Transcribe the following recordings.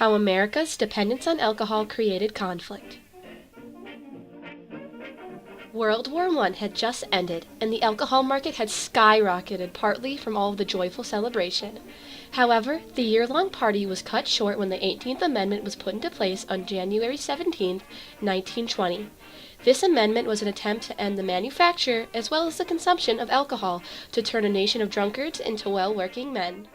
How America's dependence on alcohol created conflict. World War I had just ended, and the alcohol market had skyrocketed, partly from all of the joyful celebration. However, the year-long party was cut short when the 18th Amendment was put into place on January 17, 1920. This amendment was an attempt to end the manufacture as well as the consumption of alcohol to turn a nation of drunkards into well-working men.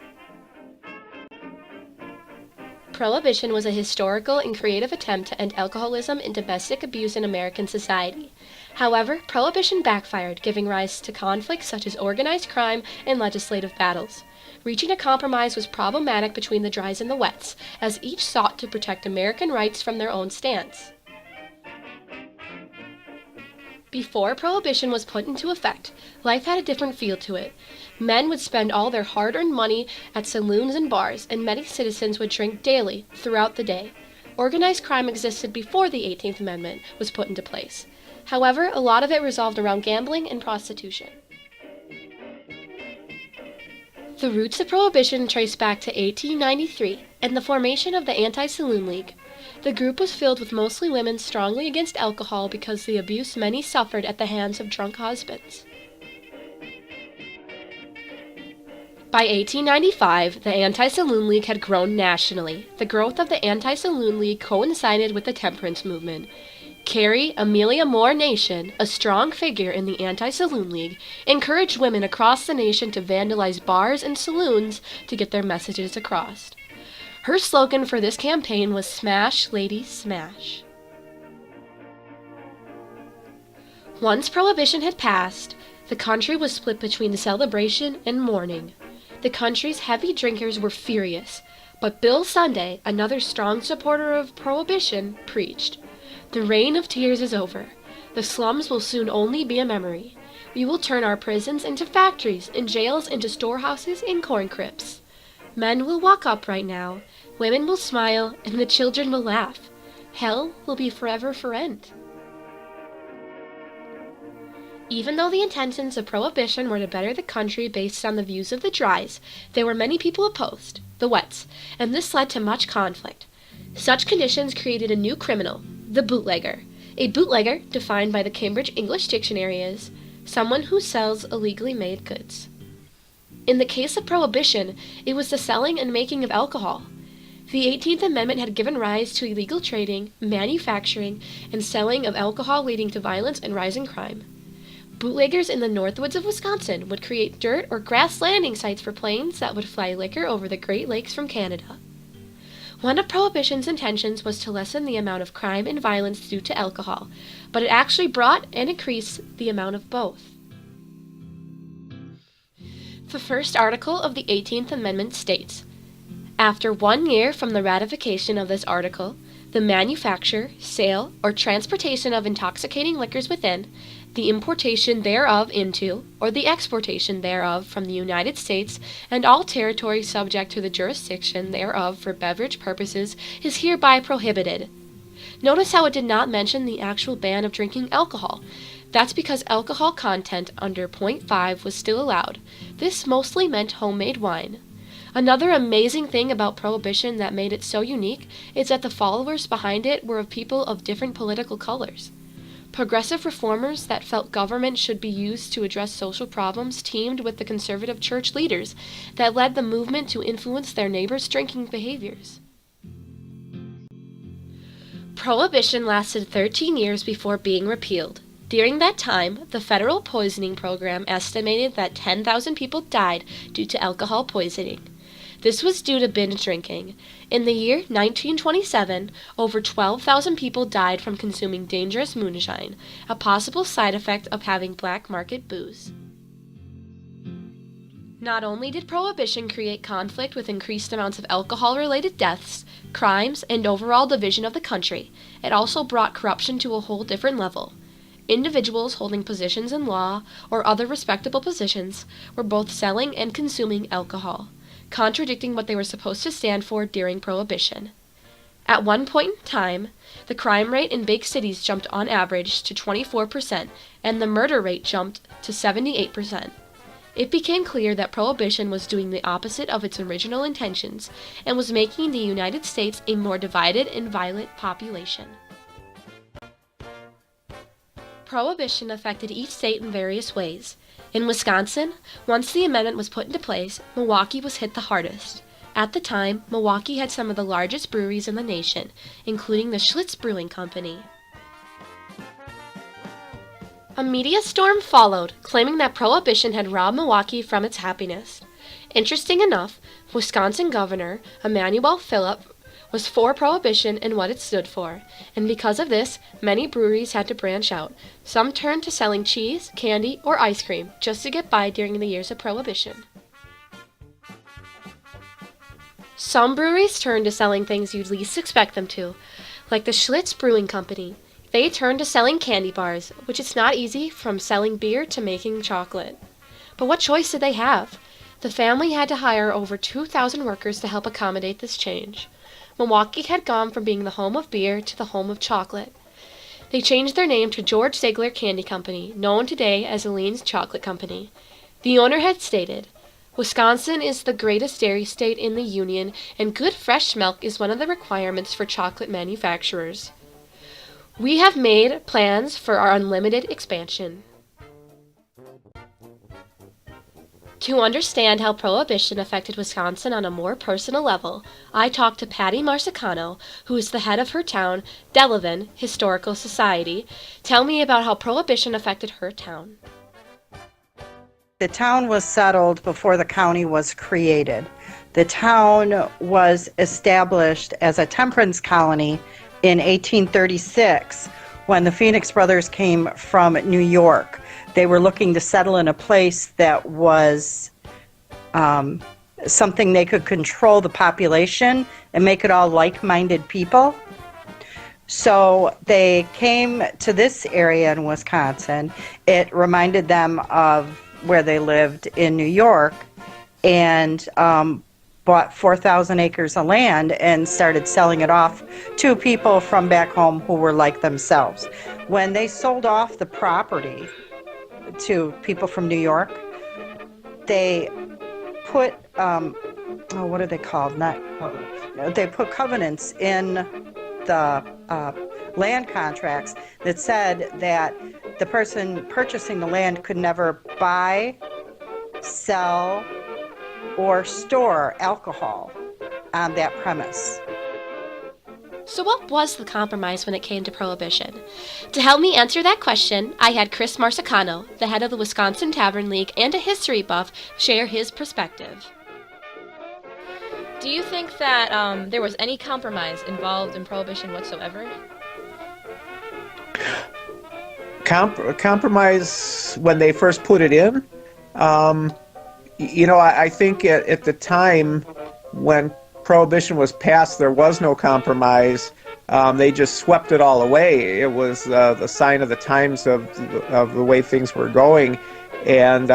Prohibition was a historical and creative attempt to end alcoholism and domestic abuse in American society. However, Prohibition backfired, giving rise to conflicts such as organized crime and legislative battles. Reaching a compromise was problematic between the dries and the wets, as each sought to protect American rights from their own stance. Before Prohibition was put into effect, life had a different feel to it. Men would spend all their hard-earned money at saloons and bars, and many citizens would drink daily throughout the day. Organized crime existed before the 18th Amendment was put into place. However, a lot of it revolved around gambling and prostitution. The roots of Prohibition trace back to 1893 and the formation of the Anti-Saloon League. The group was filled with mostly women strongly against alcohol because of the abuse many suffered at the hands of drunk husbands. By 1895, the Anti-Saloon League had grown nationally. The growth of the Anti-Saloon League coincided with the temperance movement. Carrie Amelia Moore Nation, a strong figure in the Anti-Saloon League, encouraged women across the nation to vandalize bars and saloons to get their messages across. Her slogan for this campaign was "Smash, Ladies, Smash." Once Prohibition had passed, the country was split between celebration and mourning. The country's heavy drinkers were furious, but Bill Sunday, another strong supporter of Prohibition, preached, "The reign of tears is over. The slums will soon only be a memory. We will turn our prisons into factories and jails into storehouses and corn crypts. Men will walk upright now, women will smile, and the children will laugh. Hell will be forever for rent." Even though the intentions of Prohibition were to better the country based on the views of the dries, there were many people opposed, the wets, and this led to much conflict. Such conditions created a new criminal, the bootlegger. A bootlegger, defined by the Cambridge English Dictionary, is someone who sells illegally made goods. In the case of Prohibition, it was the selling and making of alcohol. The 18th Amendment had given rise to illegal trading, manufacturing, and selling of alcohol, leading to violence and rising crime. Bootleggers in the Northwoods of Wisconsin would create dirt or grass landing sites for planes that would fly liquor over the Great Lakes from Canada. One of Prohibition's intentions was to lessen the amount of crime and violence due to alcohol, but it actually brought and increased the amount of both. The first article of the 18th Amendment states, "After 1 year from the ratification of this article, the manufacture, sale, or transportation of intoxicating liquors within, the importation thereof into, or the exportation thereof from the United States and all territory subject to the jurisdiction thereof for beverage purposes is hereby prohibited." Notice how it did not mention the actual ban of drinking alcohol. That's because alcohol content under 0.5 was still allowed. This mostly meant homemade wine. Another amazing thing about Prohibition that made it so unique is that the followers behind it were of people of different political colors. Progressive reformers that felt government should be used to address social problems teamed with the conservative church leaders that led the movement to influence their neighbors' drinking behaviors. Prohibition lasted 13 years before being repealed. During that time, the federal poisoning program estimated that 10,000 people died due to alcohol poisoning. This was due to binge drinking. In the year 1927, over 12,000 people died from consuming dangerous moonshine, a possible side effect of having black market booze. Not only did Prohibition create conflict with increased amounts of alcohol-related deaths, crimes, and overall division of the country, it also brought corruption to a whole different level. Individuals holding positions in law or other respectable positions were both selling and consuming alcohol, contradicting what they were supposed to stand for during Prohibition. At one point in time, the crime rate in big cities jumped on average to 24%, and the murder rate jumped to 78%. it became clear that Prohibition was doing the opposite of its original intentions and was making the United States a more divided and violent population. Prohibition affected each state in various ways. In Wisconsin, once the amendment was put into place, Milwaukee was hit the hardest. At the time, Milwaukee had some of the largest breweries in the nation, including the Schlitz Brewing Company. A media storm followed, claiming that Prohibition had robbed Milwaukee from its happiness. Interesting enough, Wisconsin Governor Emanuel Philipp was for Prohibition and what it stood for, and because of this, many breweries had to branch out. Some turned to selling cheese, candy, or ice cream just to get by during the years of Prohibition. Some breweries turned to selling things you'd least expect them to, like the Schlitz Brewing Company. They turned to selling candy bars, which is not easy from selling beer to making chocolate. But what choice did they have? The family had to hire over 2,000 workers to help accommodate this change. Milwaukee had gone from being the home of beer to the home of chocolate. They changed their name to George Ziegler Candy Company, known today as Aleene's Chocolate Company. The owner had stated, "Wisconsin is the greatest dairy state in the Union, and good fresh milk is one of the requirements for chocolate manufacturers. We have made plans for our unlimited expansion." To understand how Prohibition affected Wisconsin on a more personal level, I talked to Patty Marsicano, who is the head of her town, Delavan Historical Society. Tell me about how Prohibition affected her town. The town was settled before the county was created. The town was established as a temperance colony in 1836 when the Phoenix brothers came from New York. They were looking to settle in a place that was something they could control the population and make it all like-minded people. So they came to this area in Wisconsin. It reminded them of where they lived in New York, and bought 4,000 acres of land and started selling it off to people from back home who were like themselves. When they sold off the property to people from New York, they put, what are they called? They put covenants in the land contracts that said that the person purchasing the land could never buy, sell, or store alcohol on that premise. So what was the compromise when it came to Prohibition? To help me answer that question, I had Chris Marsicano, the head of the Wisconsin Tavern League and a history buff, share his perspective. Do you think that there was any compromise involved in Prohibition whatsoever? Compromise when they first put it in? I think at the time when Prohibition was passed, there was no compromise. They just swept it all away. It was the sign of the times of the way things were going, and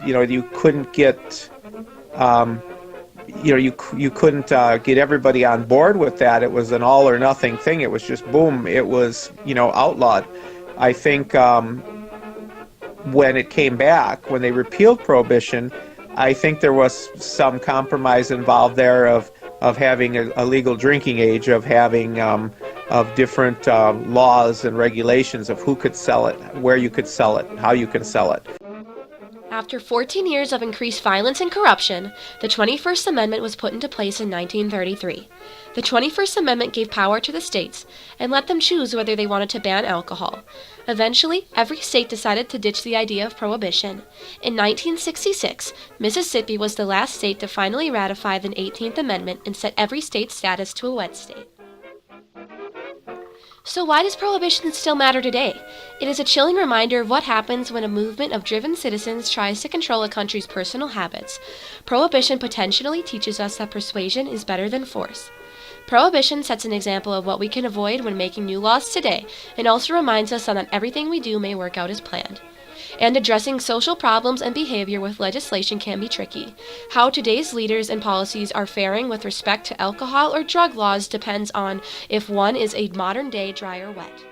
you couldn't get you couldn't get everybody on board with that. It was an all or nothing thing. It was just boom. It was outlawed. I think when it came back, when they repealed Prohibition, I think there was some compromise involved there of having a legal drinking age, of having of different laws and regulations of who could sell it, where you could sell it, how you can sell it. After 14 years of increased violence and corruption, the 21st Amendment was put into place in 1933. The 21st Amendment gave power to the states and let them choose whether they wanted to ban alcohol. Eventually, every state decided to ditch the idea of prohibition. In 1966, Mississippi was the last state to finally ratify the 18th Amendment and set every state's status to a wed state. So why does prohibition still matter today? It is a chilling reminder of what happens when a movement of driven citizens tries to control a country's personal habits. Prohibition potentially teaches us that persuasion is better than force. Prohibition sets an example of what we can avoid when making new laws today, and also reminds us that not everything we do may work out as planned. And addressing social problems and behavior with legislation can be tricky. How today's leaders and policies are faring with respect to alcohol or drug laws depends on if one is a modern-day dry or wet.